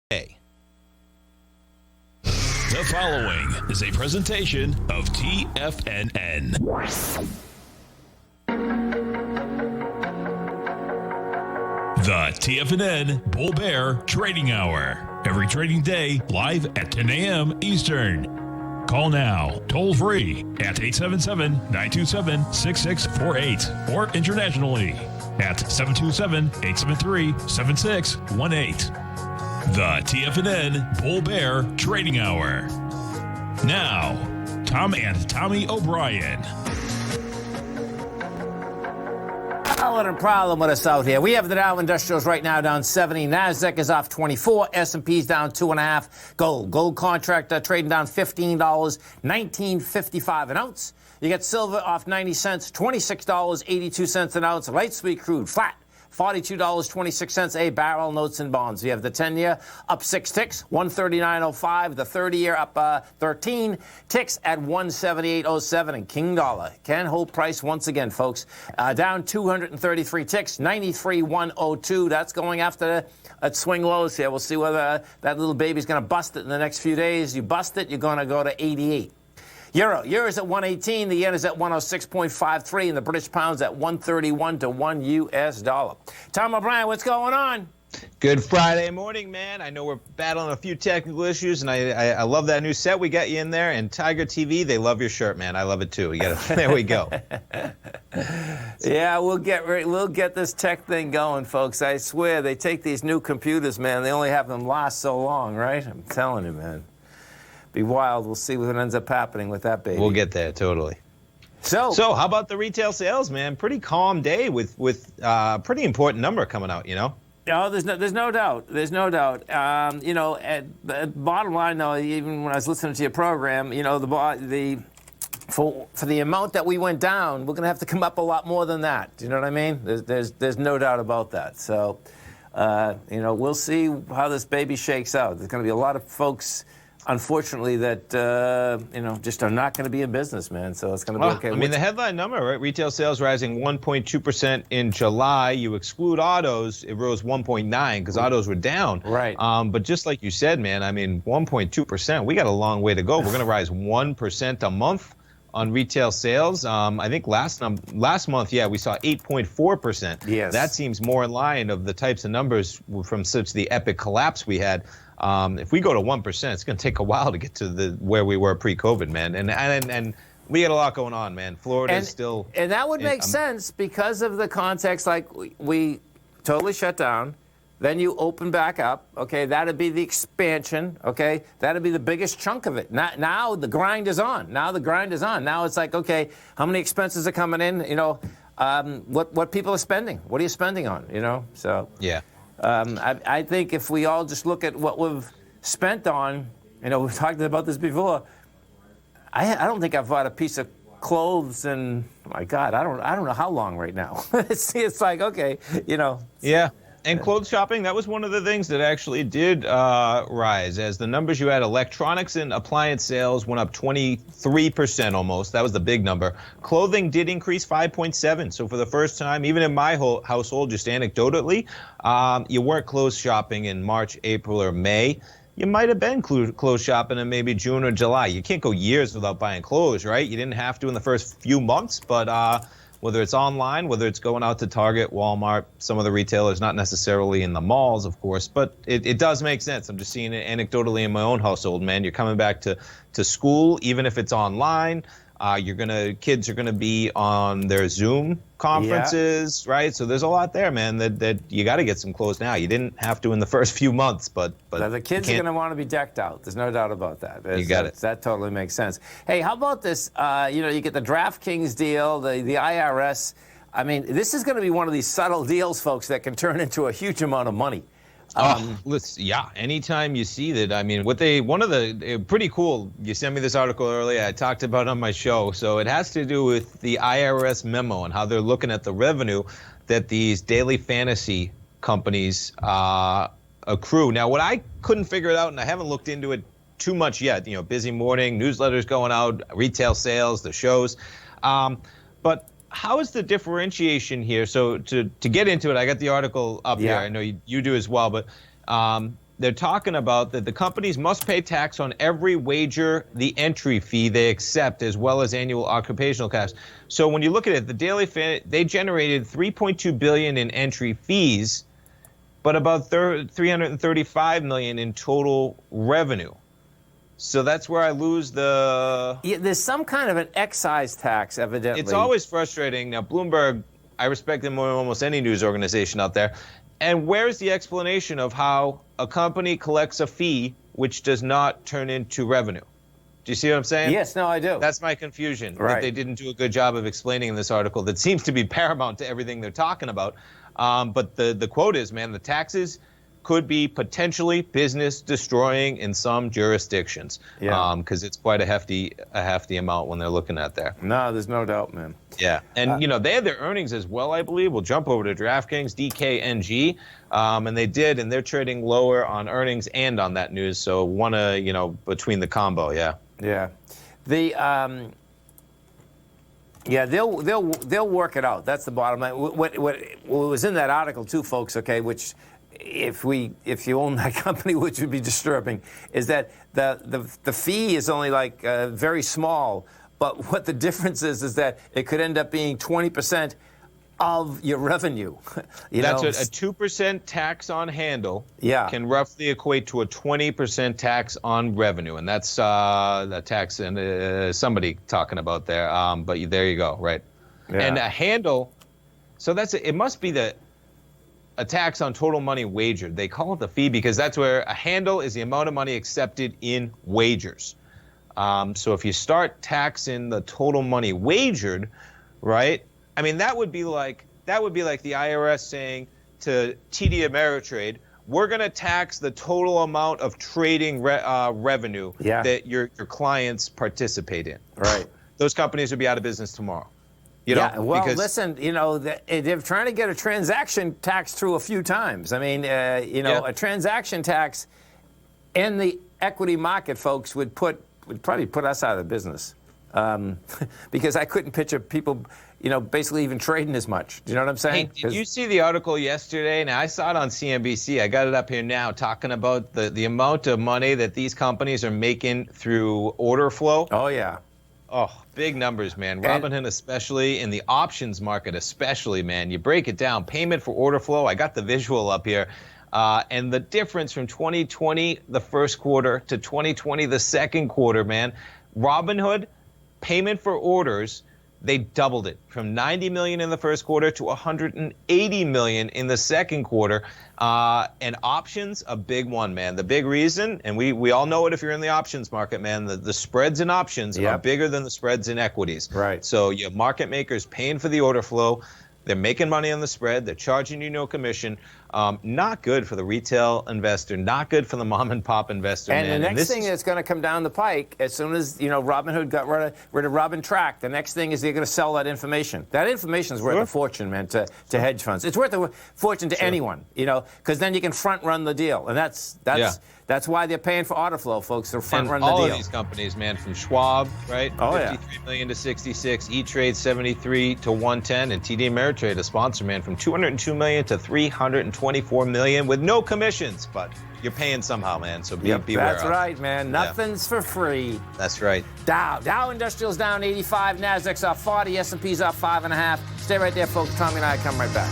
The following is a presentation of TFNN. The TFNN Bull Bear Trading Hour. Every trading day, live at 10 a.m. Eastern. Call now, toll free at 877-927-6648 or internationally at 727-873-7618. The TFNN Bull Bear Trading Hour. Now, Tom and Tommy O'Brien. Solid and problem with us out here. We have the Dow Industrials right now down 70. NASDAQ is off 24. S&P's down 2.5. Gold contract trading down $15, $19.55 an ounce. You get silver off 90 cents, $26.82 an ounce. Light sweet crude flat. $42.26 a barrel. Notes and bonds. We have the 10-year up 6 ticks, 139.05. The 30-year up 13 ticks at 178.07. And King Dollar can hold price once again, folks. Down 233 ticks, 93.102. That's going after swing lows here. We'll see whether that little baby's going to bust it in the next few days. You bust it, you're going to go to 88. Euro's at 118, the yen is at 106.53, and the British pound's at 131 to 1 U.S. dollar. Tom O'Brien, what's going on? Good Friday morning, man. I know we're battling a few technical issues, and I love that new set we got you in there. And Tiger TV, they love your shirt, man. I love it too. There we go. Yeah, we'll get this tech thing going, folks. I swear, they take these new computers, man. They only have them last so long, right? I'm telling you, man. Be wild. We'll see what ends up happening with that baby. We'll get there, totally. So how about the retail sales, man? Pretty calm day with pretty important number coming out, you know? No, there's no doubt. There's no doubt. Bottom line, though, even when I was listening to your program, you know, for the amount that we went down, we're going to have to come up a lot more than that. Do you know what I mean? There's no doubt about that. So, you know, we'll see how this baby shakes out. There's going to be a lot of folks, unfortunately, that, you know, just are not going to be in business, man. So it's going to be okay. I mean, the headline number, right? Retail sales rising 1.2% in July. You exclude autos, it rose 1.9 because autos were down. Right. But just like you said, man, I mean, 1.2%, we got a long way to go. We're going to rise 1% a month on retail sales. I think last month, yeah, we saw 8.4%. Yes. That seems more in line of the types of numbers from such the epic collapse we had. If we go to 1%, it's going to take a while to get to where we were pre-COVID, man. And we got a lot going on, man. Florida is still... And that would make sense because of the context, like we totally shut down. Then you open back up, okay? That'd be the expansion, okay? That'd be the biggest chunk of it. Now the grind is on. Now it's like, okay, how many expenses are coming in? You know, what people are spending. What are you spending on, you know? So... Yeah. I think if we all just look at what we've spent on, you know, we've talked about this before. I don't think I've bought a piece of clothes in, oh my God, I don't know how long right now. it's like, okay, you know. Yeah. And clothes shopping, that was one of the things that actually did rise. As the numbers you had, electronics and appliance sales went up 23% almost. That was the big number. Clothing did increase 5.7. So for the first time, even in my whole household, just anecdotally, you weren't clothes shopping in March, April, or May. You might have been clothes shopping in maybe June or July. You can't go years without buying clothes, right? You didn't have to in the first few months, but... whether it's online, whether it's going out to Target, Walmart, some of the retailers, not necessarily in the malls, of course, but it does make sense. I'm just seeing it anecdotally in my own household, man. You're coming back to school, even if it's online. Kids are gonna be on their Zoom conferences, right? So there's a lot there, man, that you got to get some clothes now. You didn't have to in the first few months, but the kids are going to want to be decked out. There's no doubt about that. You got it. That totally makes sense. Hey, how about this? You know, you get the DraftKings deal, the IRS. I mean, this is going to be one of these subtle deals, folks, that can turn into a huge amount of money. Anytime you see that, I mean, pretty cool, you sent me this article earlier, I talked about it on my show, so it has to do with the IRS memo and how they're looking at the revenue that these daily fantasy companies accrue. Now, what I couldn't figure it out, and I haven't looked into it too much yet, you know, busy morning, newsletters going out, retail sales, the shows, but how is the differentiation here? So to get into it, I got the article up here. I know you do as well, but they're talking about that the companies must pay tax on every wager, the entry fee they accept, as well as annual occupational costs. So when you look at it, the Daily Fan, they generated $3.2 billion in entry fees, but about $335 million in total revenue. So that's where I lose the... Yeah, there's some kind of an excise tax, evidently. It's always frustrating. Now, Bloomberg, I respect them more than almost any news organization out there. And where's the explanation of how a company collects a fee which does not turn into revenue? Do you see what I'm saying? Yes, no, I do. That's my confusion. Right. That they didn't do a good job of explaining in this article that seems to be paramount to everything they're talking about. But the quote is, man, the taxes could be potentially business destroying in some jurisdictions. Yeah. Because it's quite a hefty amount when they're looking at there. No, there's no doubt, man. Yeah, and they had their earnings as well, I believe. We'll jump over to DraftKings, DKNG, and they did, and they're trading lower on earnings and on that news. So between the combo, yeah. Yeah, they'll work it out. That's the bottom line. What was in that article too, folks? Okay, which if you own that company, which would be disturbing, is that the fee is only like very small. But what the difference is that it could end up being 20% of your revenue. That's a 2% tax on handle can roughly equate to a 20% tax on revenue. And that's the tax and somebody talking about there. But there you go, right? Yeah. And a handle, so it must be a tax on total money wagered. They call it the fee because that's where a handle is the amount of money accepted in wagers. So if you start taxing the total money wagered, right? I mean, that would be like the IRS saying to TD Ameritrade, we're going to tax the total amount of trading revenue that your clients participate in. Right. Those companies would be out of business tomorrow. Listen, they're trying to get a transaction tax through a few times. I mean, a transaction tax in the equity market, folks, would probably put us out of business. Because I couldn't picture people, basically even trading as much. Do you know what I'm saying? Hey, did you see the article yesterday? Now, I saw it on CNBC. I got it up here now, talking about the amount of money that these companies are making through order flow. Oh, yeah. Oh, big numbers, man. Robinhood especially, in the options market especially, man. You break it down, payment for order flow. I got the visual up here. And the difference from 2020, the first quarter, to 2020, the second quarter, man. Robinhood, payment for orders, they doubled it from 90 million in the first quarter to 180 million in the second quarter. And options, a big one, man. The big reason, and we all know it if you're in the options market, man, the spreads in options are bigger than the spreads in equities. Right. So you have market makers paying for the order flow. They're making money on the spread. They're charging you no commission. Not good for the retail investor. Not good for the mom and pop investor. And man. the next thing that's going to come down the pike, as soon as Robinhood got rid of Robin Track, the next thing is they're going to sell that information. That information is worth a fortune, man, to hedge funds. It's worth a fortune to anyone, because then you can front run the deal, and that's why they're paying for order flow, folks. They're front run the deal. All of these companies, man, from Schwab, right? Oh, 53 million to 66, E-Trade 73 to 110, and TD Ameritrade, a sponsor, man, from 202 million to 324 million with no commissions, but you're paying somehow, man. So beware. That's right, man. Nothing's for free. That's right. Dow Industrial's down 85, Nasdaq's up 40, S&P's up 5.5. Stay right there, folks. Tommy and I come right back.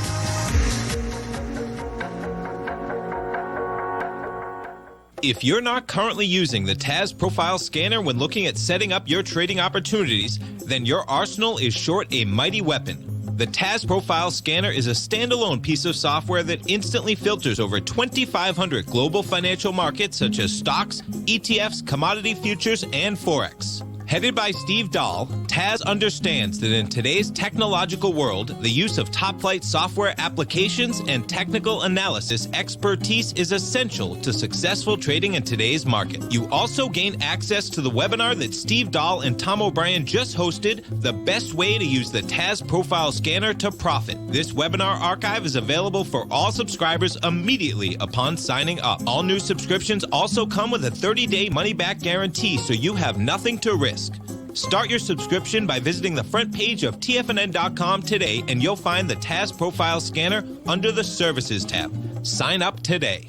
If you're not currently using the TAS Profile Scanner when looking at setting up your trading opportunities, then your arsenal is short a mighty weapon. The TAS Profile Scanner is a standalone piece of software that instantly filters over 2,500 global financial markets such as stocks, ETFs, commodity futures, and Forex. Headed by Steve Dahl, TAS understands that in today's technological world, the use of top-flight software applications and technical analysis expertise is essential to successful trading in today's market. You also gain access to the webinar that Steve Dahl and Tom O'Brien just hosted, The Best Way to Use the TAS Profile Scanner to Profit. This webinar archive is available for all subscribers immediately upon signing up. All new subscriptions also come with a 30-day money-back guarantee, so you have nothing to risk. Start your subscription by visiting the front page of TFNN.com today, and you'll find the TAS Profile Scanner under the Services tab. Sign up today.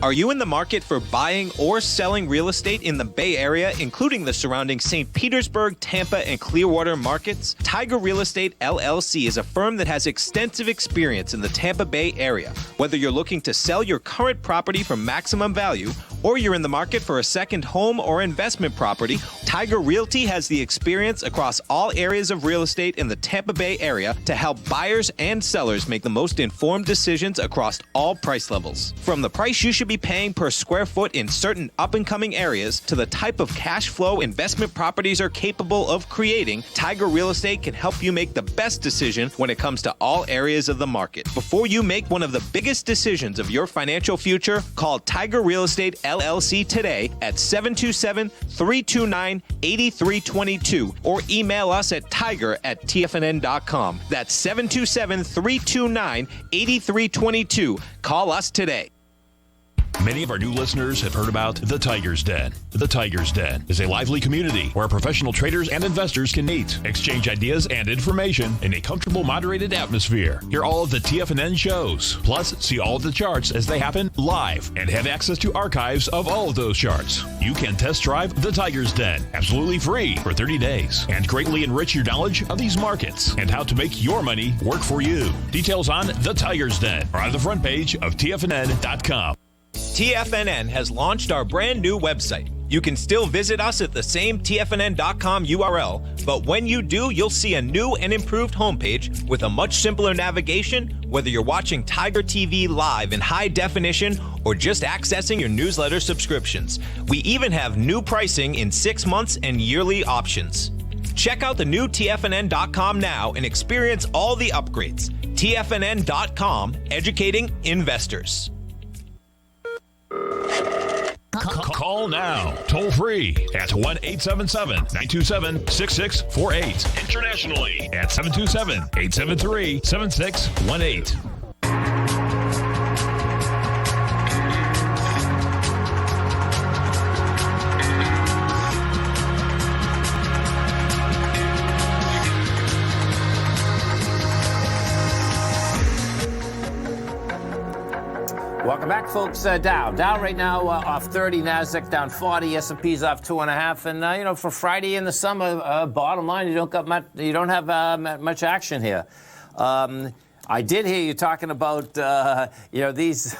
Are you in the market for buying or selling real estate in the Bay Area, including the surrounding St. Petersburg, Tampa, and Clearwater markets? Tiger Real Estate LLC is a firm that has extensive experience in the Tampa Bay area. Whether you're looking to sell your current property for maximum value, or you're in the market for a second home or investment property, Tiger Realty has the experience across all areas of real estate in the Tampa Bay area to help buyers and sellers make the most informed decisions across all price levels. From the price you should be paying per square foot in certain up-and-coming areas to the type of cash flow investment properties are capable of creating, Tiger Real Estate can help you make the best decision when it comes to all areas of the market. Before you make one of the biggest decisions of your financial future, call Tiger Real Estate LLC today at 727-329-8322 or email us at tiger@tfnn.com. That's 727-329-8322. Call us today. Many of our new listeners have heard about the Tiger's Den. The Tiger's Den is a lively community where professional traders and investors can meet, exchange ideas and information in a comfortable, moderated atmosphere. Hear all of the TFNN shows, plus see all of the charts as they happen live and have access to archives of all of those charts. You can test drive the Tiger's Den absolutely free for 30 days and greatly enrich your knowledge of these markets and how to make your money work for you. Details on the Tiger's Den are on the front page of TFNN.com. TFNN has launched our brand new website. You can still visit us at the same TFNN.com URL, but when you do, you'll see a new and improved homepage with a much simpler navigation, whether you're watching Tiger TV live in high definition or just accessing your newsletter subscriptions. We even have new pricing in 6 months and yearly options. Check out the new TFNN.com now and experience all the upgrades. TFNN.com, educating investors. Call now, toll free at 1-877-927-6648. Internationally at 727-873-7618. Welcome back, folks. Dow right now off 30, Nasdaq down 40, S&P's off 2.5, and for Friday in the summer, bottom line, you don't have much action here. I did hear you talking about these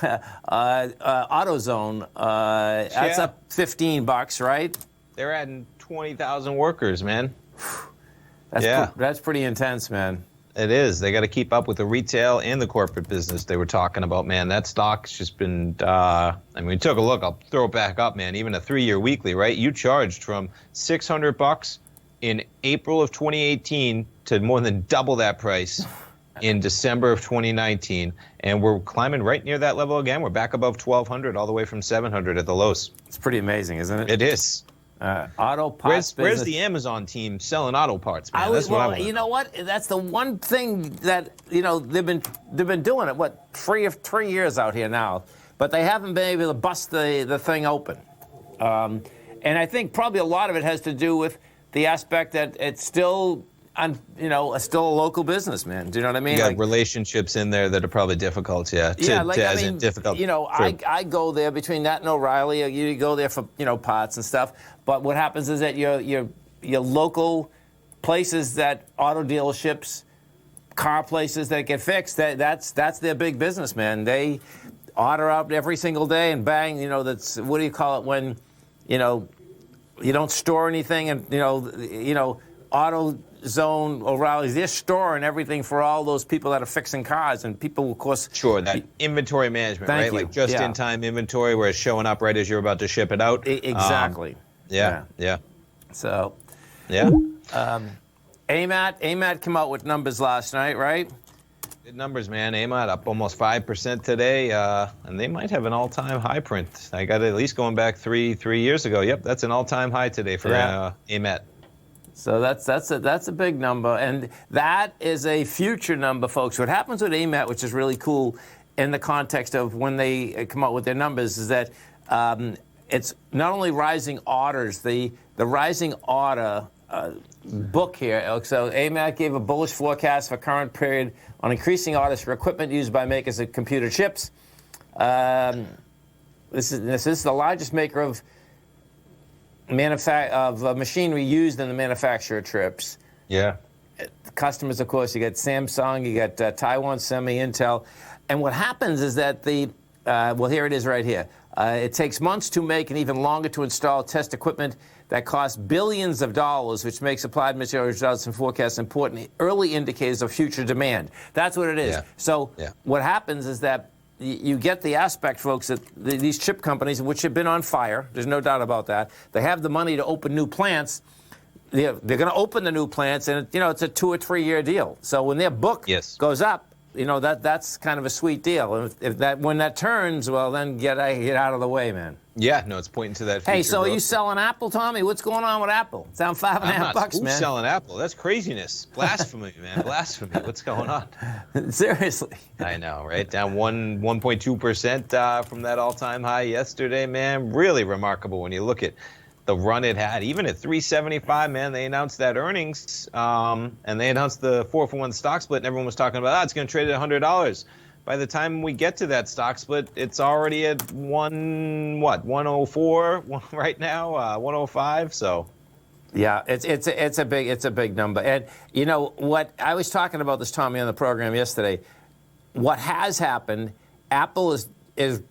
AutoZone. That's up $15, right? They're adding 20,000 workers, man. That's pretty intense, man. It is. They got to keep up with the retail and the corporate business they were talking about, man. That stock's just been, we took a look. I'll throw it back up, man. Even a 3-year weekly, right? You charged from $600 in April of 2018 to more than double that price in December of 2019. And we're climbing right near that level again. We're back above 1,200 all the way from 700 at the lows. It's pretty amazing, isn't it? It is. Auto parts Where's the Amazon team selling auto parts, man? That's what I want. You know what? That's the one thing that they've been doing it. What, 3 years out here now, but they haven't been able to bust the thing open. And I think probably a lot of it has to do with the aspect that it's still still a local business, man. Do you know what I mean? You got relationships in there that are probably difficult, difficult. I go there between that and O'Reilly. You go there for parts and stuff. But what happens is that your local places, that auto dealerships, car places that get fixed, that's their big business, man. They order out every single day and bang. That's, what do you call it when you don't store anything and AutoZone, O'Reilly's, they're storing everything for all those people that are fixing cars, and people, of course. Sure, that inventory management, right? Like just-in-time inventory, where it's showing up right as you're about to ship it out. Exactly. Yeah. So. Yeah. AMAT came out with numbers last night, right? Good numbers, man. AMAT up almost 5% today, and they might have an all-time high print. I got it at least going back three years ago. Yep, that's an all-time high today for AMAT. So that's a big number, and that is a future number, folks. What happens with AMAT, which is really cool in the context of when they come out with their numbers, is that it's not only rising orders, the rising order book here. So AMAT gave a bullish forecast for current period on increasing orders for equipment used by makers of computer chips. This is the largest maker of machinery used in the manufacture of chips. Yeah. Customers, of course, you got Samsung, you got Taiwan Semi, Intel. And what happens is that well, here it is right here. It takes months to make and even longer to install test equipment that costs billions of dollars, which makes applied material results and forecasts important early indicators of future demand. That's what it is. Yeah. So what happens is that you get the aspect, folks, that these chip companies, which have been on fire, there's no doubt about that, they have the money to open new plants. They're going to open the new plants, and it's a 2 or 3 year deal. So when their book goes up, that's kind of a sweet deal. And when that turns, well, then get out of the way, man. Yeah, no, it's pointing to that future Hey, so growth. are you selling Apple, Tommy? What's going on with Apple? It's down $5.50, man. Who's selling Apple? That's craziness. Blasphemy, man. Blasphemy. What's going on? Seriously. I know, right? Down 1.2% from that all-time high yesterday, man. Really remarkable when you look at the run it had. Even at 375, man, they announced that earnings, and they announced the 4-for-1 stock split, and everyone was talking about, it's going to trade at $100. By the time we get to that stock split, it's already at 104 right now, 105. So, yeah, it's a big number. And what I was talking about this, Tommy, on the program yesterday. What has happened? Apple is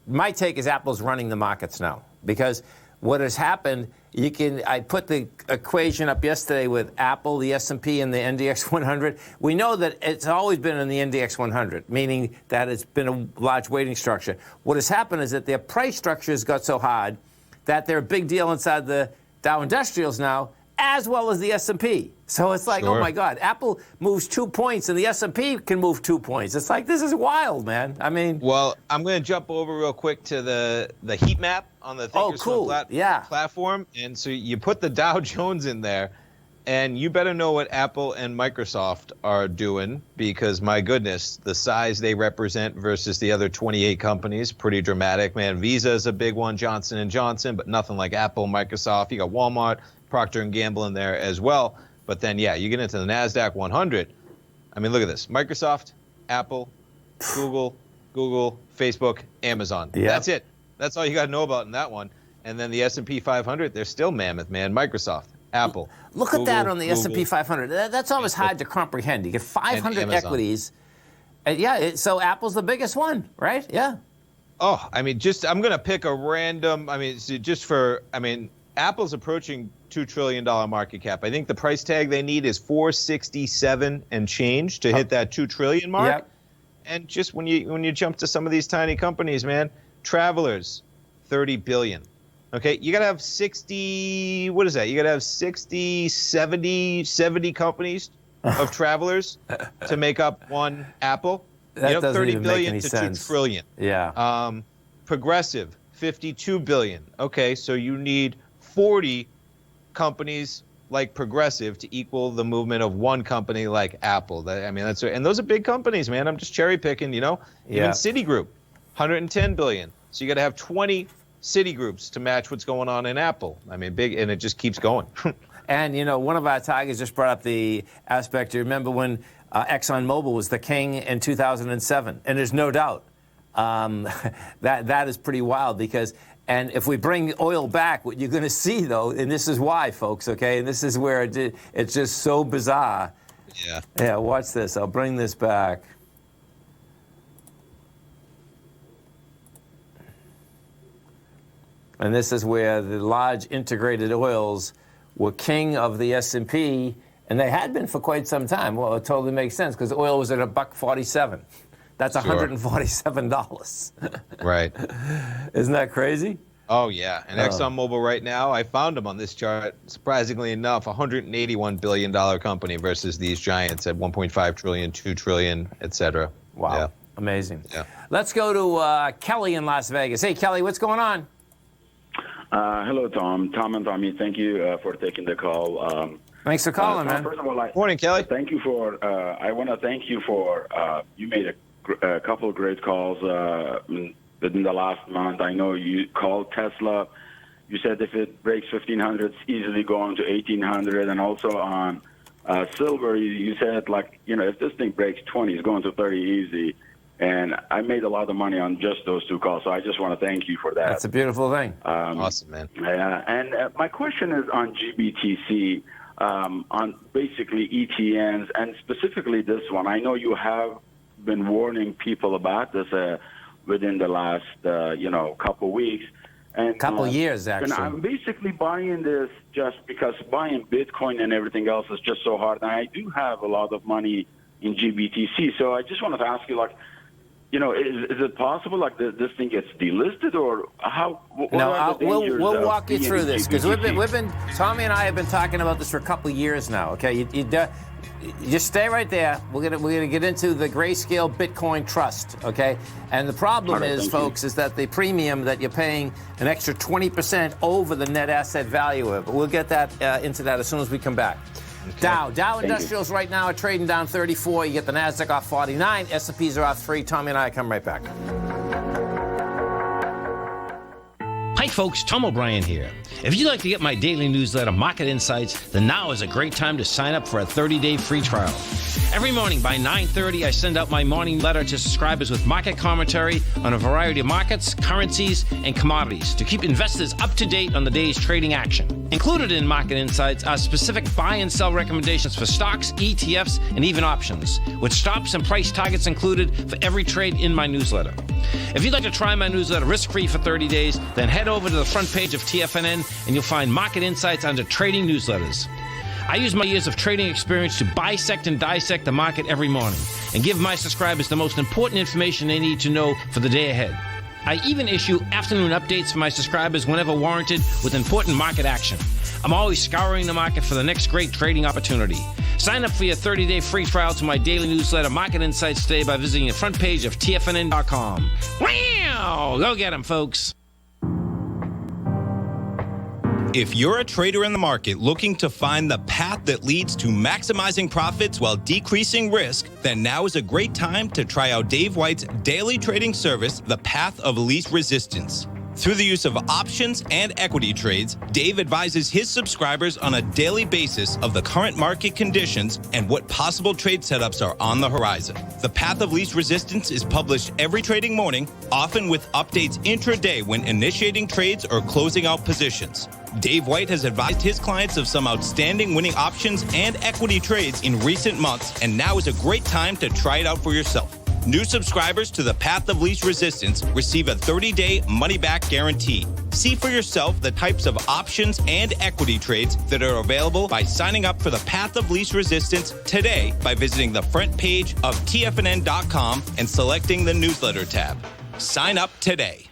my take is Apple's running the markets now, because what has happened. I put the equation up yesterday with Apple, the S&P, and the NDX 100. We know that it's always been in the NDX 100, meaning that it's been a large weighting structure. What has happened is that their price structure has got so hard that they're a big deal inside the Dow Industrials now, as well as the S&P. So it's like, oh my God, Apple moves 2 points and the S&P can move 2 points. It's like, this is wild, man. I mean, well, I'm going to jump over real quick to the heat map on the Thinkorswim platform. And so you put the Dow Jones in there, and you better know what Apple and Microsoft are doing, because my goodness, the size they represent versus the other 28 companies, pretty dramatic, man. Visa is a big one, Johnson & Johnson, but nothing like Apple, Microsoft. You got Walmart, Procter & Gamble in there as well. But then, you get into the NASDAQ 100. I mean, look at this. Microsoft, Apple, Google, Facebook, Amazon. Yep. That's it. That's all you got to know about in that one. And then the S&P 500, they're still mammoth, man. Microsoft, Apple. Look Google, at that on the Google, S&P 500. That's almost hard to comprehend. You get 500 equities. So Apple's the biggest one, right? Yeah. Oh, I mean, I'm going to pick a random, Apple's approaching $2 trillion market cap. I think the price tag they need is $467 and change to hit that $2 trillion mark. Yep. And just when you jump to some of these tiny companies, man, Travelers, $30 billion. Okay, you got to have 60, what is that? You got to have 60, 70 companies of Travelers to make up one Apple. That doesn't $30 even billion make any to sense. $2 trillion. Yeah. Progressive, $52 billion. Okay, so you need 40 companies like Progressive to equal the movement of one company like Apple. And those are big companies, man. I'm just cherry picking, Even Citigroup, $110 billion. So you got to have 20 Citigroups to match what's going on in Apple. I mean, big, and it just keeps going. And, one of our Tigers just brought up the aspect. You remember when ExxonMobil was the king in 2007? And there's no doubt that is pretty wild, because and if we bring oil back, what you're going to see, though, and this is why, folks, okay, and this is where it's just so bizarre. Yeah. Yeah, watch this. I'll bring this back. And this is where the large integrated oils were king of the S&P, and they had been for quite some time. Well, it totally makes sense, because oil was at $1.47. That's $147. Right. Isn't that crazy? Oh, yeah. And ExxonMobil right now, I found them on this chart, surprisingly enough, $181 billion company versus these giants at $1.5 trillion, $2 trillion, et cetera. Wow. Yeah. Amazing. Yeah. Let's go to Kelly in Las Vegas. Hey, Kelly, what's going on? Hello, Tom. Tom and Tommy, thank you for taking the call. Thanks for calling, man. First of all, morning, Kelly. Thank you for. I want to thank you for. You made a couple of great calls within the last month. I know you called Tesla. You said if it breaks 1,500, it's easily going to 1,800, and also on silver, you said if this thing breaks 20, it's going to 30 easy. And I made a lot of money on just those 2 calls. So I just want to thank you for that. That's a beautiful thing. Awesome, man. And my question is on GBTC, on basically ETNs, and specifically this one. I know you have been warning people about this within the last, couple weeks. And Couple years, actually. And I'm basically buying this just because buying Bitcoin and everything else is just so hard. And I do have a lot of money in GBTC. So I just wanted to ask you, is it possible this thing gets delisted, or how? No, we'll walk you through this, because we've been Tommy and I have been talking about this for a couple of years now. Okay, you just stay right there. We're gonna get into the Grayscale Bitcoin Trust. Okay, and the problem is, folks, is that the premium that you're paying an extra 20% over the net asset value of it. But we'll get that into that as soon as we come back. Okay. Dow Industrials right now are trading down 34. You get the Nasdaq off 49. S&Ps are off 3. Tommy and I come right back. Hi folks, Tom O'Brien here. If you'd like to get my daily newsletter, Market Insights, then now is a great time to sign up for a 30-day free trial. Every morning by 9:30, I send out my morning letter to subscribers with market commentary on a variety of markets, currencies, and commodities to keep investors up to date on the day's trading action. Included in Market Insights are specific buy and sell recommendations for stocks, ETFs, and even options, with stops and price targets included for every trade in my newsletter. If you'd like to try my newsletter risk-free for 30 days, then head over to the front page of TFNN and you'll find Market Insights under Trading Newsletters. I use my years of trading experience to bisect and dissect the market every morning and give my subscribers the most important information they need to know for the day ahead. I even issue afternoon updates for my subscribers whenever warranted with important market action. I'm always scouring the market for the next great trading opportunity. Sign up for your 30-day free trial to my daily newsletter, Market Insights, today by visiting the front page of TFNN.com. Wow! Go get them, folks. If you're a trader in the market looking to find the path that leads to maximizing profits while decreasing risk, then now is a great time to try out Dave White's daily trading service, The Path of Least Resistance. Through the use of options and equity trades, Dave advises his subscribers on a daily basis of the current market conditions and what possible trade setups are on the horizon. The Path of Least Resistance is published every trading morning, often with updates intraday when initiating trades or closing out positions. Dave White has advised his clients of some outstanding winning options and equity trades in recent months, and now is a great time to try it out for yourself. New subscribers to the Path of Least Resistance receive a 30-day money-back guarantee. See for yourself the types of options and equity trades that are available by signing up for the Path of Least Resistance today by visiting the front page of TFNN.com and selecting the newsletter tab. Sign up today.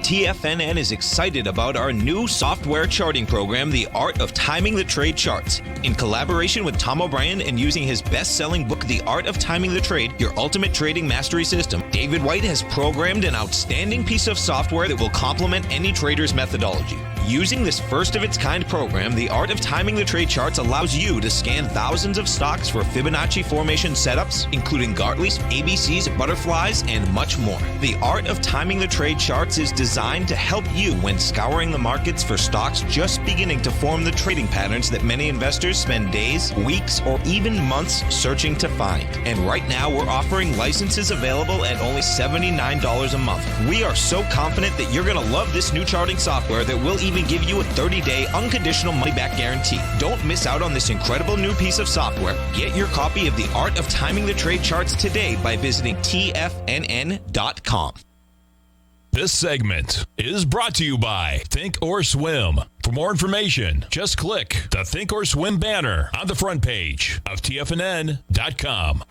TFNN is excited about our new software charting program, The Art of Timing the Trade Charts. In collaboration with Tom O'Brien and using his best-selling book, The Art of Timing the Trade, Your Ultimate Trading Mastery System, David White has programmed an outstanding piece of software that will complement any trader's methodology. Using this first-of-its-kind program, The Art of Timing the Trade Charts allows you to scan thousands of stocks for Fibonacci formation setups, including Gartley's, ABC's, butterflies, and much more. The Art of Timing the Trade Charts is designed to help you when scouring the markets for stocks just beginning to form the trading patterns that many investors spend days, weeks, or even months searching to find. And right now, we're offering licenses available at only $79 a month. We are so confident that you're going to love this new charting software that will even give you a 30-day unconditional money-back guarantee. Don't miss out on this incredible new piece of software. Get your copy of The Art of Timing the Trade Charts today by visiting TFNN.com. This segment is brought to you by Think or Swim. For more information, just click the Think or Swim banner on the front page of TFNN.com.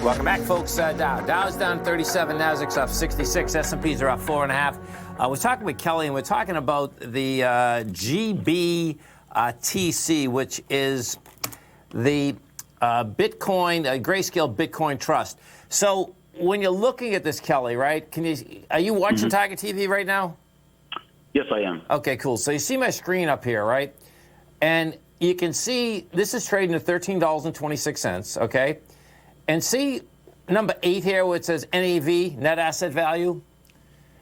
Welcome back, folks. Dow's down 37, Nasdaq's up 66, S&Ps are up 4.5. I was talking with Kelly, and we're talking about the GBTC, which is the Bitcoin, Grayscale Bitcoin Trust. So when you're looking at this, Kelly, right, are you watching Tiger TV right now? Yes, I am. Okay, cool. So you see my screen up here, right? And you can see this is trading at $13.26, okay? And see number 8 here where it says NAV, net asset value?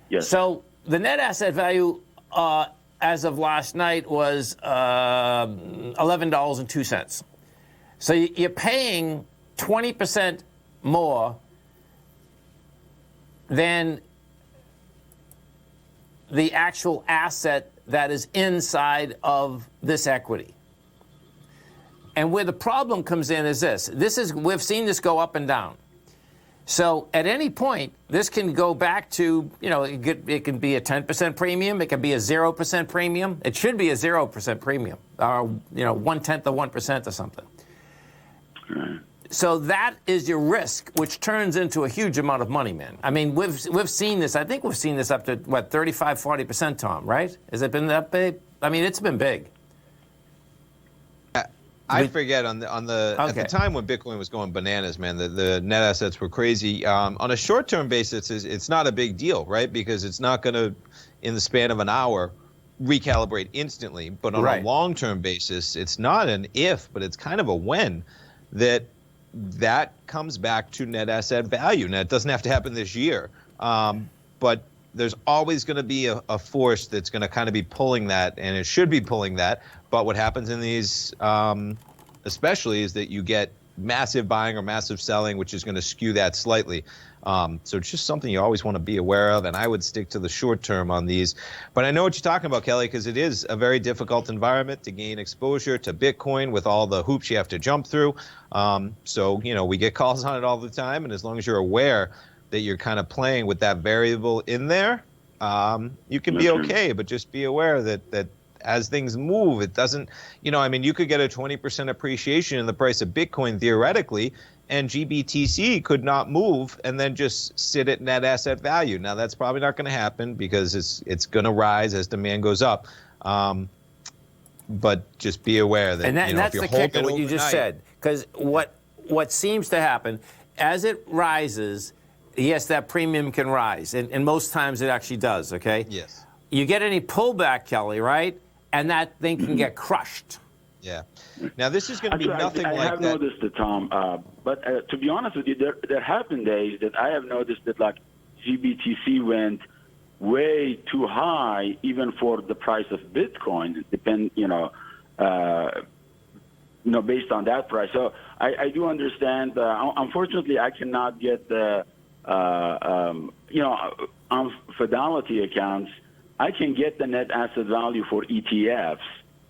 Yes. So the net asset value as of last night was $11.02. So you're paying 20% more than the actual asset that is inside of this equity. And where the problem comes in is this. We've seen this go up and down. So at any point, this can go back to, it can be a 10% premium. It can be a 0% premium. It should be a 0% premium, or, 1/10 of 1% or something. Right. So that is your risk, which turns into a huge amount of money, man. I mean, we've seen this. I think we've seen this up to, 35, 40%, Tom, right? Has it been that big? I mean, it's been big. I forget at the time when Bitcoin was going bananas, man, the net assets were crazy. On a short-term basis, it's not a big deal, right? Because it's not going to, in the span of an hour, recalibrate instantly. But on a long-term basis, it's not an if, but it's kind of a when that comes back to net asset value. Now, it doesn't have to happen this year, but there's always going to be a force that's going to kind of be pulling that, and it should be pulling that. But what happens in these, especially, is that you get massive buying or massive selling, which is going to skew that slightly. So it's just something you always want to be aware of, and I would stick to the short term on these. But I know what you're talking about, Kelly, because it is a very difficult environment to gain exposure to Bitcoin with all the hoops you have to jump through. So, we get calls on it all the time, and as long as you're aware that you're kind of playing with that variable in there, you can be okay, but just be aware that as things move, it doesn't, you could get a 20% appreciation in the price of Bitcoin theoretically, and GBTC could not move and then just sit at net asset value. Now, that's probably not going to happen because it's going to rise as demand goes up. But just be aware that, and that's if you're the kicker, what you just overnight, said. Because what seems to happen, as it rises, yes, that premium can rise. And most times it actually does, okay? Yes. You get any pullback, Kelly, right? And that thing can get crushed. Yeah. Now, this is going to be nothing I like have that. noticed it, Tom. But to be honest with you, there have been days that I have noticed that, like, GBTC went way too high, even for the price of Bitcoin. It depends, based on that price. So I do understand. Unfortunately, I cannot get the, on Fidelity accounts, I can get the net asset value for ETFs.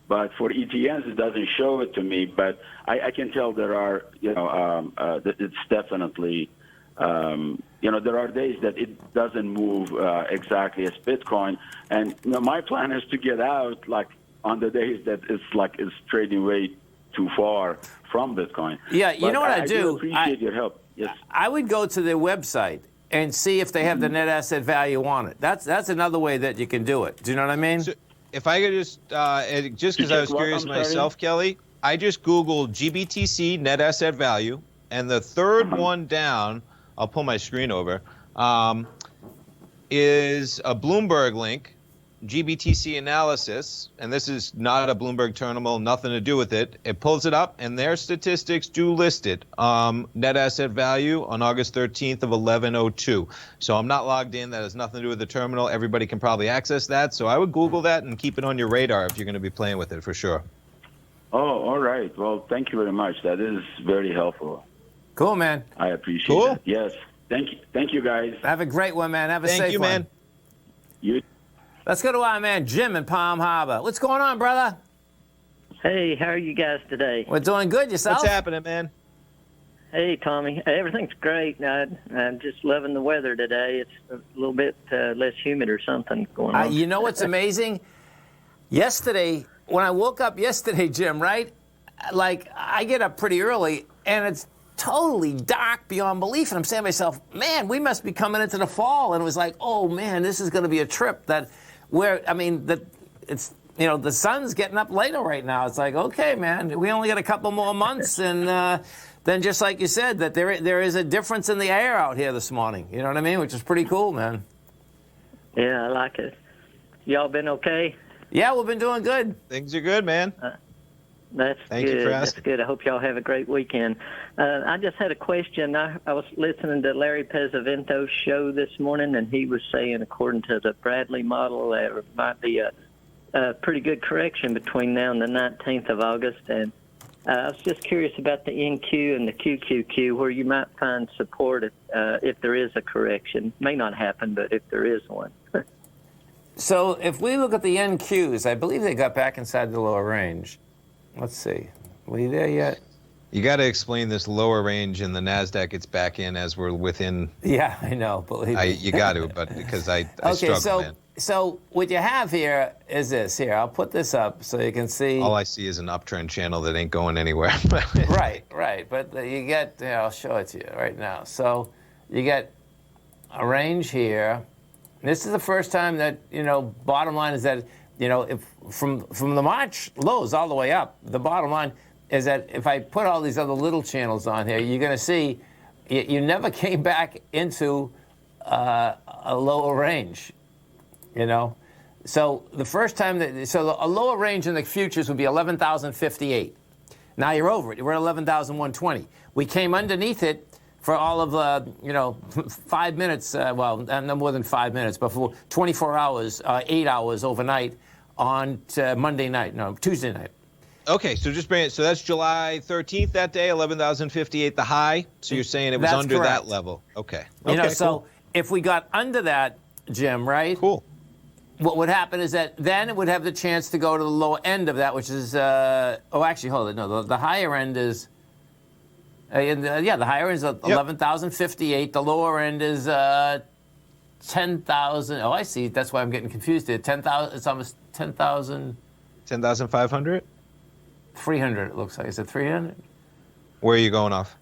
But for ETNs, it doesn't show it to me. But I can tell there are, it's definitely, there are days that it doesn't move exactly as Bitcoin. And my plan is to get out, like, on the days that it's trading way too far from Bitcoin. Yeah, you know what I do? do appreciate your help. Yes. I would go to their website and see if they have the net asset value on it. That's another way that you can do it. Do you know what I mean? So, if I could just because I was curious myself, Kelly, I just Googled GBTC net asset value, and the third one down, I'll pull my screen over, is a Bloomberg link, GBTC analysis, and this is not a Bloomberg terminal, nothing to do with it. It pulls it up, and their statistics do list it. Net asset value on August 13th of 1102. So I'm not logged in. That has nothing to do with the terminal. Everybody can probably access that. So I would Google that and keep it on your radar if you're going to be playing with it for sure. Oh, all right. Well, thank you very much. That is very helpful. Cool, man. I appreciate it. Yes. Thank you, guys. Have a great one, man. Have a safe one. Thank you, man. You. Let's go to our man Jim in Palm Harbor. What's going on, brother? Hey, how are you guys today? We're doing good. Yourself? What's happening, man? Hey, Tommy. Everything's great. I'm just loving the weather today. It's a little bit less humid or something going on. You know what's amazing? Yesterday, when I woke up yesterday, Jim, right? Like, I get up pretty early, and it's totally dark beyond belief. And I'm saying to myself, man, we must be coming into the fall. And it was like, oh, man, this is going to be a trip the sun's getting up later right now. It's like, okay, man, we only got a couple more months. And then just like you said, that there is a difference in the air out here this morning. You know what I mean? Which is pretty cool, man. Yeah, I like it. Y'all been okay? Yeah, we've been doing good. Things are good, man. That's Thank good. you for That's asking. good. I hope y'all have a great weekend. I just had a question. I was listening to Larry Pezzavento's show this morning, and he was saying, according to the Bradley model, there might be a pretty good correction between now and the 19th of August. And I was just curious about the NQ and the QQQ, where you might find support if there is a correction. May not happen, but if there is one. So if we look at the NQs, I believe they got back inside the lower range. Let's see. Are we there yet? You got to explain this lower range in the NASDAQ. It's back in as we're within. Yeah, I know. Believe me. You got to, but because I Okay, struggle, man. so what you have here is this. Here, I'll put this up so you can see. All I see is an uptrend channel that ain't going anywhere. Right. But you get, I'll show it to you right now. So you get a range here. This is the first time that, bottom line is that, if from the March lows all the way up, the bottom line is that if I put all these other little channels on here, you're going to see you never came back into a lower range, So the first time a lower range in the futures would be 11,058. Now you're over it. We're at 11,120. We came underneath it for all of 5 minutes, well, no more than 5 minutes, but for 24 hours, 8 hours overnight on Monday night, Tuesday night. Okay, so just bring it. So that's July 13th that day, 11,058, the high. So you're saying it was That's under correct. that level. Okay. So if we got under that, Jim, right? Cool. What would happen is that then it would have the chance to go to the lower end of that, which is, actually, hold it. No, the higher end is, the higher end is 11,058. The lower end is 10,000. Oh, I see. That's why I'm getting confused here. 10,000. It's almost 10,000. 10,500? 300. It looks like. Is it 300? Where are you going off?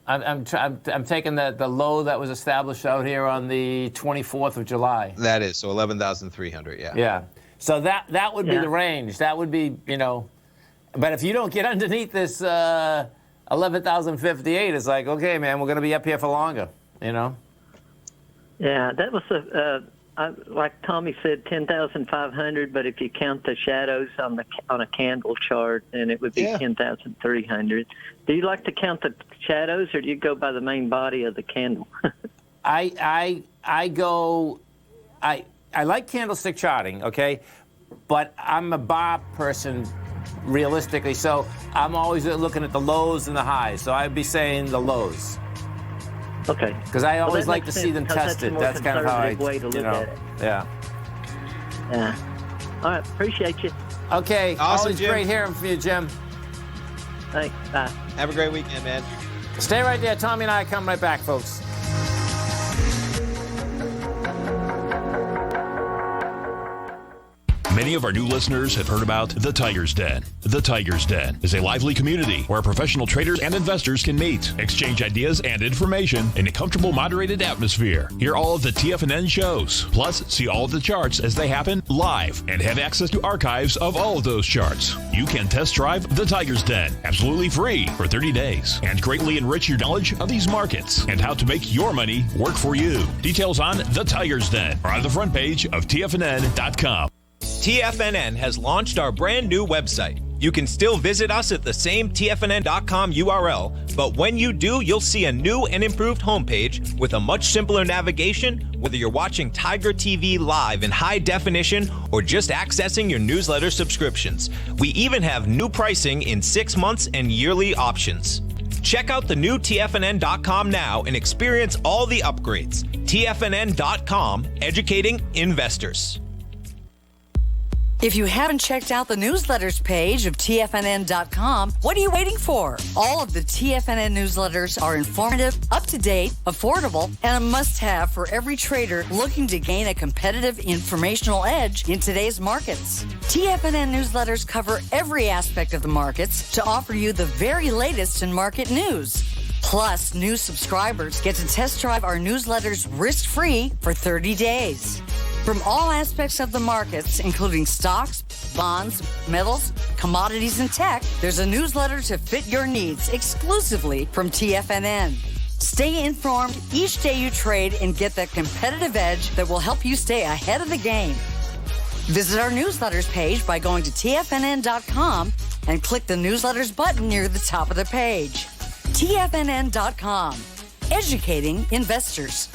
I'm taking the low that was established out here on the 24th of July. That is, so 11,300, yeah. Yeah. So that would be the range. That would be, but if you don't get underneath this 11,058, it's like, okay, man, we're going to be up here for longer, Yeah, that was like Tommy said, 10,500. But if you count the shadows on a candle chart, then it would be 10,300. Do you like to count the shadows, or do you go by the main body of the candle? I like candlestick charting, okay, but I'm a bar person, realistically. So I'm always looking at the lows and the highs. So I'd be saying the lows. Okay. Because I always like to see them tested. That's kind of how I, way to look at it. Yeah. Yeah. All right. Appreciate you. Okay. Awesome, Always Jim. great hearing from you, Jim. Thanks. Bye. Have a great weekend, man. Stay right there. Tommy and I come right back, folks. Many of our new listeners have heard about The Tiger's Den. The Tiger's Den is a lively community where professional traders and investors can meet, exchange ideas and information in a comfortable, moderated atmosphere. Hear all of the TFNN shows, plus see all of the charts as they happen live and have access to archives of all of those charts. You can test drive The Tiger's Den absolutely free for 30 days and greatly enrich your knowledge of these markets and how to make your money work for you. Details on The Tiger's Den are on the front page of TFNN.com. TFNN has launched our brand new website. You can still visit us at the same TFNN.com URL, but when you do, you'll see a new and improved homepage with a much simpler navigation, whether you're watching Tiger TV live in high definition or just accessing your newsletter subscriptions. We even have new pricing in 6 months and yearly options. Check out the new TFNN.com now and experience all the upgrades. TFNN.com, educating investors. If you haven't checked out the newsletters page of TFNN.com, what are you waiting for? All of the TFNN newsletters are informative, up-to-date, affordable, and a must-have for every trader looking to gain a competitive informational edge in today's markets. TFNN newsletters cover every aspect of the markets to offer you the very latest in market news. Plus, new subscribers get to test drive our newsletters risk-free for 30 days. From all aspects of the markets, including stocks, bonds, metals, commodities, and tech, there's a newsletter to fit your needs exclusively from TFNN. Stay informed each day you trade and get that competitive edge that will help you stay ahead of the game. Visit our newsletters page by going to TFNN.com and click the newsletters button near the top of the page. TFNN.com, educating investors.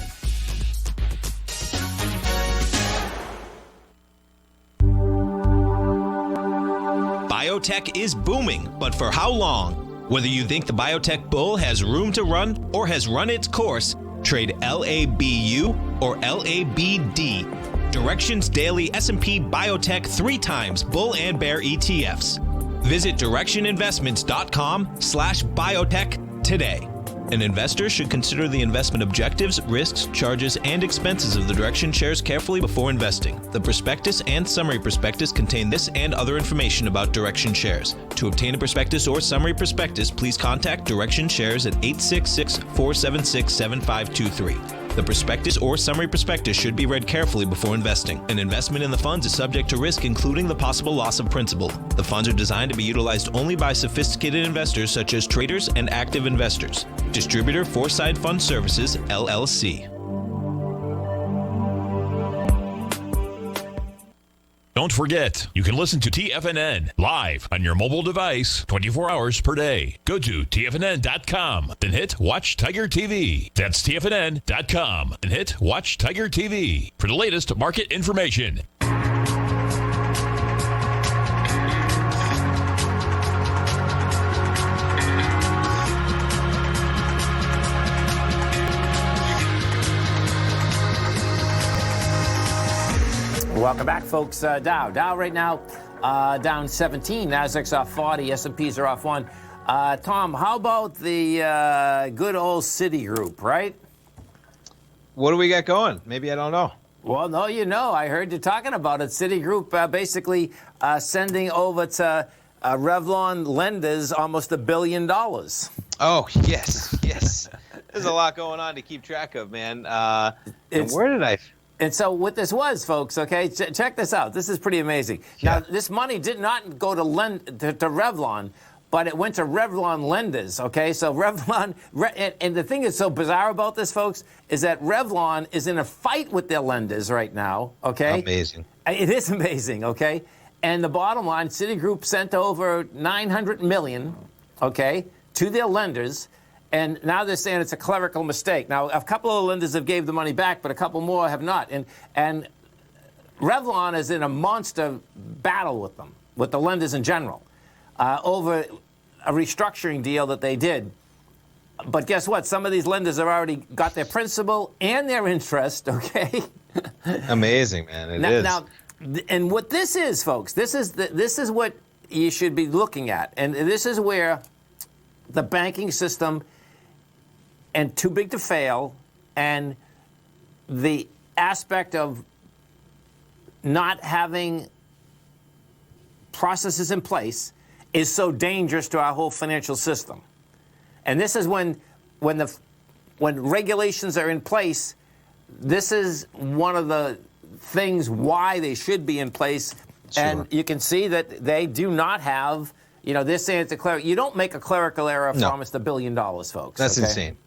Biotech is booming, but for how long? Whether you think the biotech bull has room to run or has run its course, trade LABU or LABD. Direction's daily S&P Biotech 3 times bull and bear ETFs. Visit directioninvestments.com/biotech today. An investor should consider the investment objectives, risks, charges, and expenses of the Direction shares carefully before investing. The prospectus and summary prospectus contain this and other information about Direction shares. To obtain a prospectus or summary prospectus, please contact Direction shares at 866-476-7523. The prospectus or summary prospectus should be read carefully before investing. An investment in the funds is subject to risk, including the possible loss of principal. The funds are designed to be utilized only by sophisticated investors such as traders and active investors. Distributor Foreside Fund Services, LLC. Don't forget, you can listen to TFNN live on your mobile device 24 hours per day. Go to TFNN.com, then hit Watch Tiger TV. That's TFNN.com, and hit Watch Tiger TV for the latest market information. Welcome back, folks. Dow right now down 17. Nasdaq's off 40. S&Ps are off 1. Tom, how about the good old Citigroup, right? What do we got going? Maybe I don't know. Well, no, you know. I heard you talking about it. Citigroup basically sending over to Revlon lenders almost $1 billion. Oh, yes. There's a lot going on to keep track of, man. And where did I... And so what this was, folks, okay, check this out. This is pretty amazing. Yeah. Now, this money did not go to Revlon, but it went to Revlon lenders, okay? So Revlon, and the thing that's so bizarre about this, folks, is that Revlon is in a fight with their lenders right now, okay? Amazing. It is amazing, okay? And the bottom line, Citigroup sent over $900 million, okay, to their lenders. And now they're saying it's a clerical mistake. Now, a couple of lenders have gave the money back, but a couple more have not. And Revlon is in a monster battle with them, with the lenders in general, over a restructuring deal that they did. But guess what? Some of these lenders have already got their principal and their interest, okay? Amazing, man. It is. Now, and what this is, folks, this is what you should be looking at. And this is where the banking system and too big to fail, and the aspect of not having processes in place is so dangerous to our whole financial system. And this is when regulations are in place, this is one of the things why they should be in place. Sure. And you can see that they do not have, they're saying it's a clerical. You don't make a clerical error from almost $1 billion, folks. That's insane.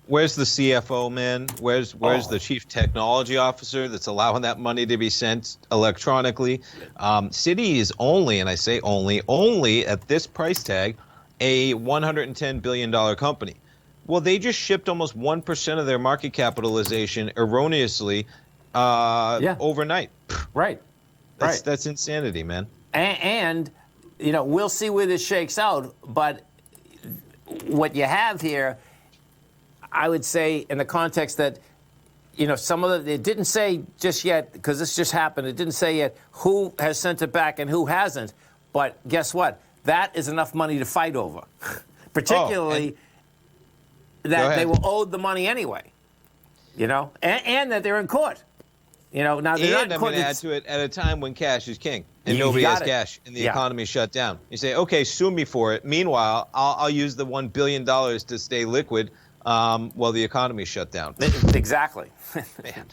Where's the CFO, man? Where's the chief technology officer that's allowing that money to be sent electronically? Citi is only, and I say only at this price tag, a $110 billion company. Well, they just shipped almost 1% of their market capitalization erroneously overnight. Right. That's insanity, man. And we'll see where this shakes out, but what you have here, I would say, in the context that, some of it didn't say just yet, because this just happened, it didn't say yet who has sent it back and who hasn't. But guess what? That is enough money to fight over, particularly that they were owed the money anyway, and that they're in court. Now they're not in court. I'm going to add to it at a time when cash is king and nobody has cash and the economy shut down. You say, okay, sue me for it. Meanwhile, I'll use the $1 billion to stay liquid while the economy shut down. Exactly. Man.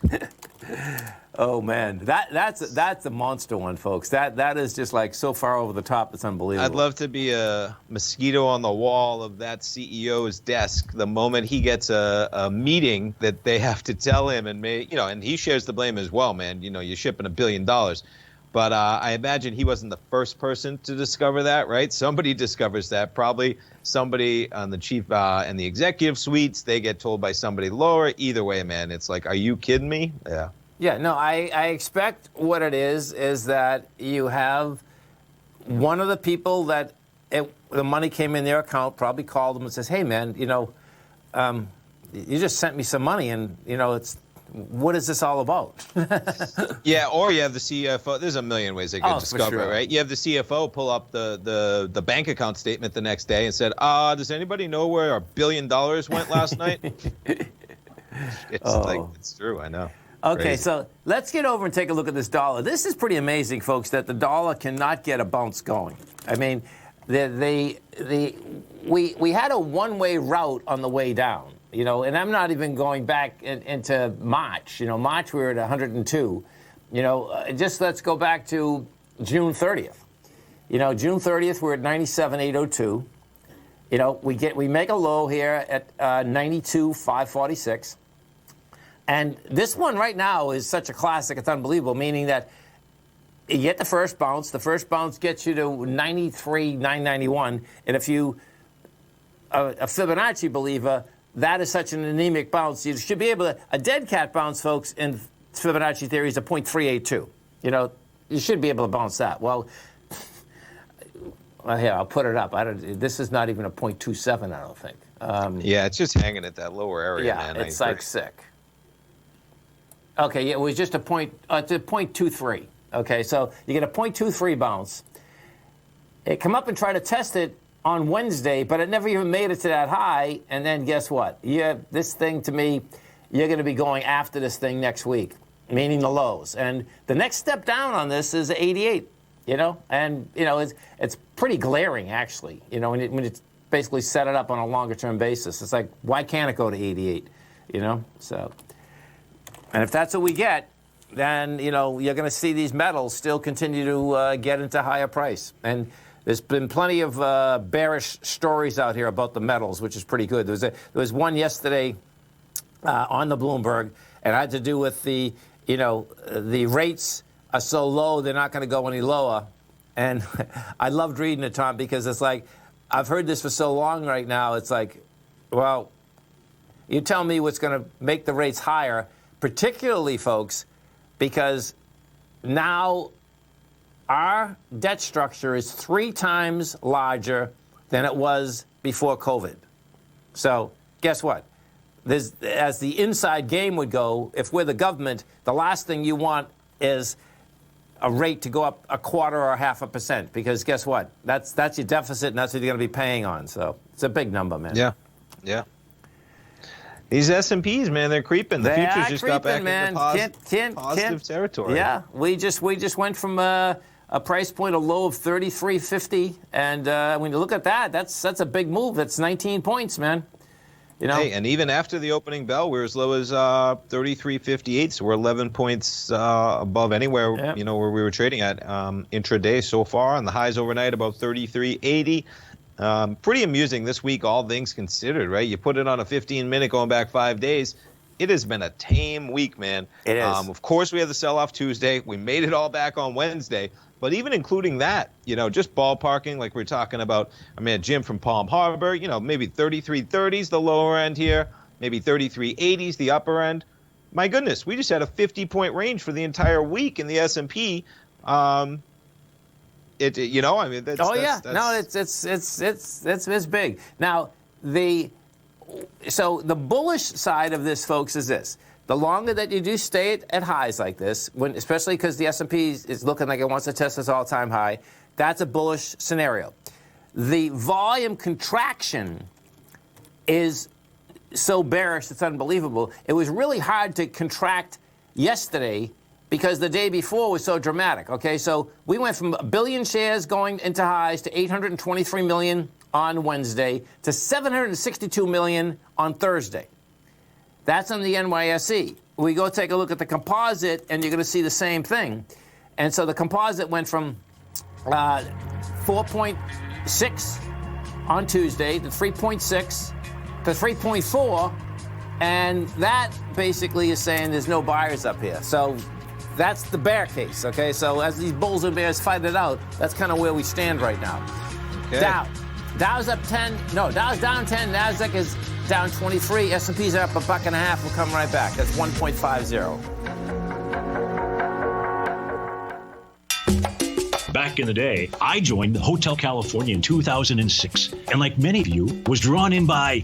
Oh man, that's a monster one, folks. That is just like so far over the top. It's unbelievable. I'd love to be a mosquito on the wall of that CEO's desk the moment he gets a meeting that they have to tell him, and and he shares the blame as well, man. You're shipping $1 billion, But I imagine he wasn't the first person to discover that, right? Somebody discovers that. Probably somebody on the chief and the executive suites. They get told by somebody lower. Either way, man, it's like, are you kidding me? Yeah. Yeah, no, I expect what it is that you have one of the people that the money came in their account, probably called them and says, hey, man, you just sent me some money and, what is this all about? Yeah, or you have the CFO. There's a million ways they could discover it, right? You have the CFO pull up the bank account statement the next day and said, does anybody know where $1 billion went last night? It's true, I know. Okay, Crazy. so let's get over and take a look at this dollar. This is pretty amazing, folks, that the dollar cannot get a bounce going. I mean, we had a one-way route on the way down. And I'm not even going back into March. March we were at 102. Just let's go back to June 30th. June 30th we're at 97,802. We make a low here at 92,546. And this one right now is such a classic, it's unbelievable, meaning that you get the first bounce. The first bounce gets you to 93,991. And if you a Fibonacci believer, that is such an anemic bounce. You should be able to, a dead cat bounce, folks, in Fibonacci theory is a 0.382. You should be able to bounce that. Well, here, I'll put it up. This is not even a 0.27, I don't think. Yeah, it's just hanging at that lower area, man. Yeah, it's like sick. Okay, yeah, it was just a 0.23. Okay, so you get a 0.23 bounce. It come up and try to test it on Wednesday, but it never even made it to that high. And then guess what? This thing, to me, you're going to be going after this thing next week, meaning the lows. And the next step down on this is 88, And, it's pretty glaring, actually, when it's basically set it up on a longer-term basis. It's like, why can't it go to 88, So, and if that's what we get, then, you're going to see these metals still continue to get into higher price. And there's been plenty of bearish stories out here about the metals, which is pretty good. There was one yesterday on the Bloomberg, and it had to do with the rates are so low, they're not going to go any lower. And I loved reading it, Tom, because it's like, I've heard this for so long right now. It's like, well, you tell me what's going to make the rates higher, particularly, folks, because now our debt structure is 3 times larger than it was before COVID. So guess what? As the inside game would go, if we're the government, the last thing you want is a rate to go up 1/4 or 0.5%, because guess what? That's your deficit, and that's what you're going to be paying on. So it's a big number, man. Yeah. These S&Ps, man, they're creeping. The futures just got back into positive territory. Yeah, we just went from a price point, a low of 33.50, and when you look at that, that's a big move. That's 19 points, man. Hey, and even after the opening bell, we're as low as 33.58, so we're 11 points above anywhere where we were trading at intraday so far, and the highs overnight about 33.80. Pretty amusing this week, all things considered, right? You put it on a 15-minute going back 5 days. It has been a tame week, man. It is. Of course, we had the sell-off Tuesday. We made it all back on Wednesday. But even including that, just ballparking like we're talking about, Jim from Palm Harbor, maybe 33.30s the lower end here, maybe 33.80s the upper end. My goodness, we just had a 50-point range for the entire week in the S&P. It's big. Now, so the bullish side of this, folks, is this. The longer that you do stay at highs like this, especially because the S&P is looking like it wants to test this all-time high, that's a bullish scenario. The volume contraction is so bearish, it's unbelievable. It was really hard to contract yesterday because the day before was so dramatic, okay? So we went from 1 billion shares going into highs to 823 million on Wednesday to 762 million on Thursday. That's on the NYSE. We go take a look at the composite, and you're going to see the same thing. And so the composite went from 4.6 on Tuesday to 3.6 to 3.4, and that basically is saying there's no buyers up here. So that's the bear case, okay? So as these bulls and bears fight it out, that's kind of where we stand right now. Okay. Dow's up 10. No, Dow's down 10. NASDAQ is down 23. S&P's are up $1.50. We'll come right back. That's 1.50. Back in the day, I joined the Hotel California in 2006, and like many of you, was drawn in by,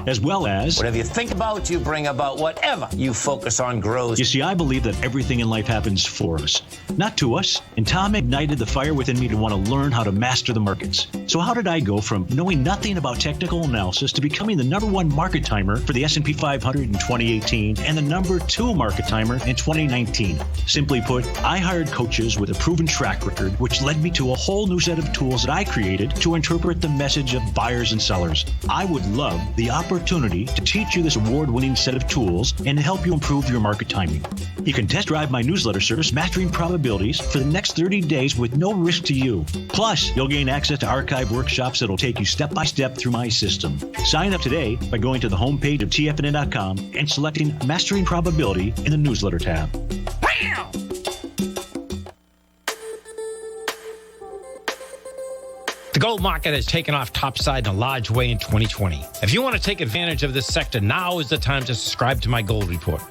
as well as... Whatever you think about, you bring about. Whatever you focus on grows. You see, I believe that everything in life happens for us, not to us. And Tom ignited the fire within me to want to learn how to master the markets. So how did I go from knowing nothing about technical analysis to becoming the #1 market timer for the S&P 500 in 2018 and the #2 market timer in 2019? Simply put, I hired coaches with a proven track record, which led me to a whole new set of tools that I created to interpret the message of buyers and sellers. I would love the opportunity to teach you this award-winning set of tools and to help you improve your market timing. You can test drive my newsletter service, Mastering Probabilities, for the next 30 days with no risk to you. Plus, you'll gain access to archived workshops that'll take you step by step through my system. Sign up today by going to the homepage of TFNN.com and selecting Mastering Probability in the newsletter tab. Bam! The gold market has taken off topside in a large way in 2020. If you want to take advantage of this sector, now is the time to subscribe to my gold report.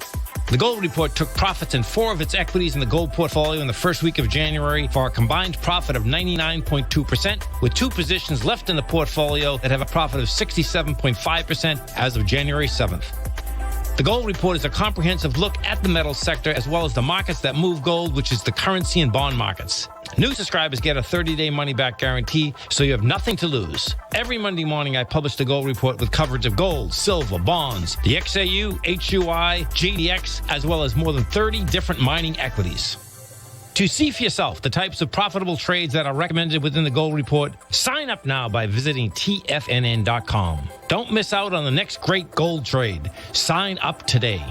The gold report took profits in 4 of its equities in the gold portfolio in the first week of January for a combined profit of 99.2%, with 2 positions left in the portfolio that have a profit of 67.5% as of January 7th. The gold report is a comprehensive look at the metals sector as well as the markets that move gold, which is the currency and bond markets. New subscribers get a 30-day money-back guarantee, so you have nothing to lose. Every Monday morning, I publish the gold report with coverage of gold, silver, bonds, the XAU, HUI, GDX, as well as more than 30 different mining equities. To see for yourself the types of profitable trades that are recommended within the gold report, sign up now by visiting TFNN.com. Don't miss out on the next great gold trade. Sign up today.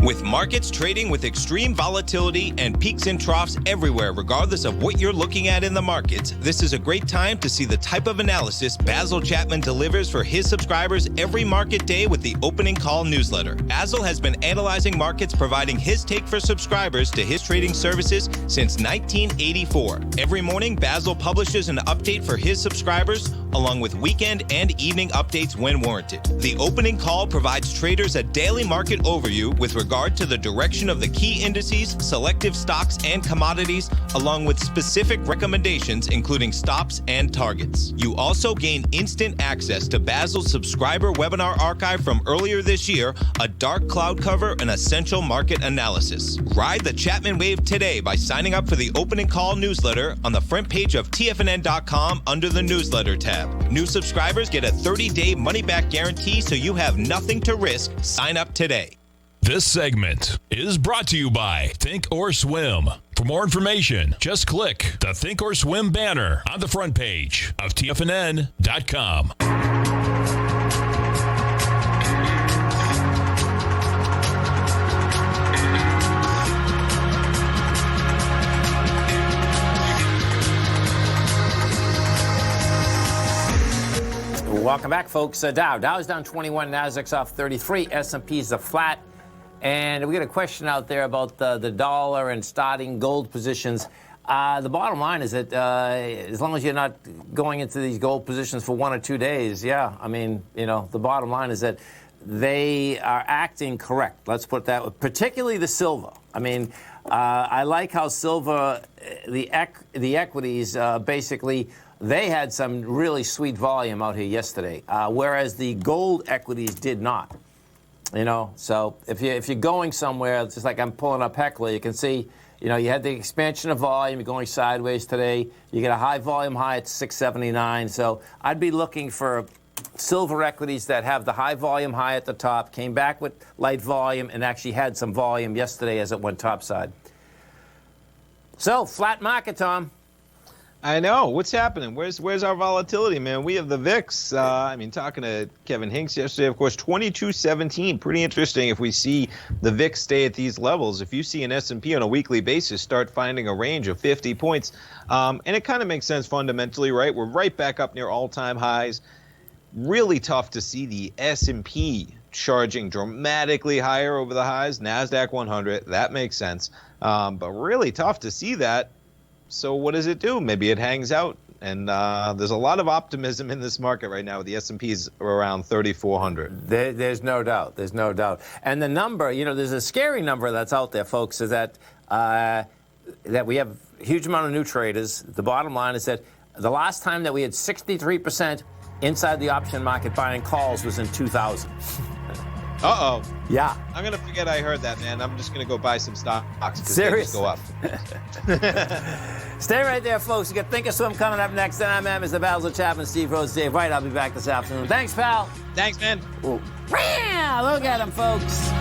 With markets trading with extreme volatility and peaks and troughs everywhere, regardless of what you're looking at in the markets, this is a great time to see the type of analysis Basil Chapman delivers for his subscribers every market day with the Opening Call newsletter. Basil has been analyzing markets, providing his take for subscribers to his trading services since 1984. Every morning, Basil publishes an update for his subscribers, along with weekend and evening updates when warranted. The Opening Call provides traders a daily market overview with regard to the direction of the key indices, selective stocks, and commodities, along with specific recommendations, including stops and targets. You also gain instant access to Basil's subscriber webinar archive from earlier this year, a dark cloud cover, and essential market analysis. Ride the Chapman wave today by signing up for the Opening Call newsletter on the front page of TFNN.com under the newsletter tab. New subscribers get a 30-day money-back guarantee, so you have nothing to risk. Sign up today. This segment is brought to you by Think or Swim. For more information, just click the Think or Swim banner on the front page of TFNN.com. Welcome back, folks. Dow's down 21, NASDAQ's off 33, S&P's are flat. And we got a question out there about the dollar and starting gold positions. The bottom line is that as long as you're not going into these gold positions for 1 or 2 days, yeah, I mean, you know, the bottom line is that they are acting correct. Let's put it that way, particularly the silver. I mean, I like how silver, the equities, basically, they had some really sweet volume out here yesterday, whereas the gold equities did not. You know, so if you're going somewhere, it's just like I'm pulling up Heckler, you can see, you know, you had the expansion of volume, you're going sideways today. You get a high volume high at 679. So I'd be looking for silver equities that have the high volume high at the top, came back with light volume, and actually had some volume yesterday as it went topside. So, flat market, Tom. I know. What's happening? Where's our volatility, man? We have the VIX. I mean, talking to Kevin Hinks yesterday, of course, 2217. Pretty interesting if we see the VIX stay at these levels. If you see an S&P on a weekly basis start finding a range of 50 points, and it kind of makes sense fundamentally, right? We're right back up near all-time highs. Really tough to see the S&P charging dramatically higher over the highs. NASDAQ 100, that makes sense. But really tough to see that. So what does it do? Maybe it hangs out. And there's a lot of optimism in this market right now. The S&P's around 3,400. There's no doubt. There's no doubt. And the number, there's a scary number that's out there, folks, is that that we have a huge amount of new traders. The bottom line is that the last time that we had 63% inside the option market buying calls was in 2000. Uh-oh. Yeah. I'm going to forget I heard that, man. I'm just going to go buy some stocks because they just Seriously? go up. Stay right there, folks. You got Thinkorswim coming up next. Then I'm Mr. Basil Chapman, Steve Rhodes, Dave Wright. I'll be back this afternoon. Thanks, pal. Thanks, man. Ooh. Look at him, folks.